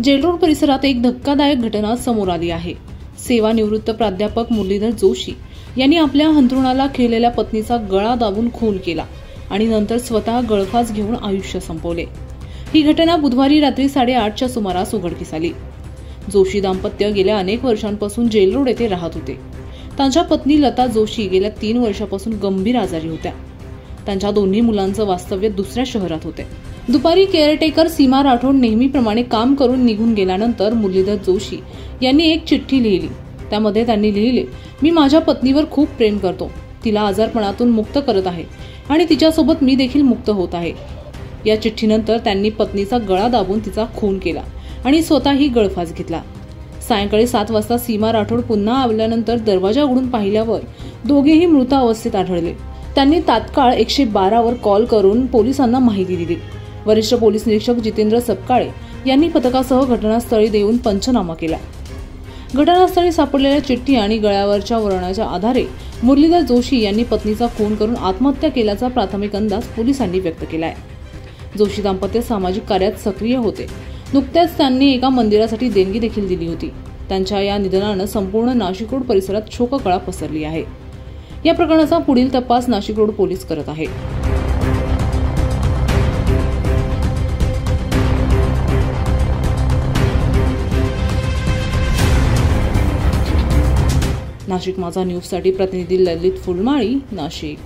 Jail Road परिसरात एक धक्कादायक घटना समोर आली आहे। सेवानिवृत्त प्राध्यापक मुरलीधर जोशी यांनी आपल्या अंथरुणाला खिळलेल्या पत्नीचा गळा दाबून खून केला आणि नंतर स्वतः गळफास घेऊन आयुष्य संपवले। ही घटना बुधवारी रात्री 8:30च्या सुमारास उघडकीस आली। जोशी दाम्पत्य गेल्या अनेक वर्षांपासून जेलरोड येथे राहत होते। त्यांच्या पत्नी लता जोशी गेल्या 3 वर्षांपासून गंभीर आजारी होत्या। त्यांच्या दोन्ही मुलांचं वास्तव्य दुसऱ्या शहरात होते। दुपारी केअरटेकर सीमा राठोड नेहमीप्रमाणे काम करून निघून गेल्यानंतर मुरलीधर जोशी यांनी एक चिठ्ठी लिहिली। त्यामध्ये त्यांनी लिहिले, मी माझ्या पत्नीवर खूप प्रेम करतो, तिला आजारपणातून मुक्त करत आहे आणि तिच्यासोबत मी देखील मुक्त होत आहे। या चिठ्ठीनंतर त्यांनी पत्नीचा गळा दाबून तिचा खून केला आणि स्वतःही गळफास घेतला। सायंकाळी 7 वाजता सीमा राठोड पुन्हा आल्यानंतर दरवाजा उघडून पाहिल्यावर दोघेही मृत अवस्थेत आढळले। त्यांनी तात्काळ 112 वर कॉल करून पोलिसांना माहिती दिली। वरिष्ठ पोलीस निरीक्षक जितेंद्र सपकाळे यांनी पथकासह घटनास्थळी येऊन पंचनामा केला। घटनास्थळी सापडलेल्या चिठ्ठी आणि गळ्यावरच्या वर्णाच्या आधारे मुरलीधर जोशी यांनी पत्नीचा खून करून आत्महत्या केल्याचा प्राथमिक अंदाज पोलिसांनी व्यक्त केलाय। जोशी दाम्पत्य सामाजिक कार्यात सक्रिय होते। नुकत्याच त्यांनी एका मंदिरासाठी देणगी देखील दिली होती। त्यांच्या या निधनानं संपूर्ण नाशिक रोड परिसरात शोककळा पसरली आहे। या प्रकरणाचा पुढील तपास नाशिक रोड पोलीस करत आहेत। नाशिक माझा न्यूजसाठी प्रतिनिधी ललित फुलमाळी, नाशिक।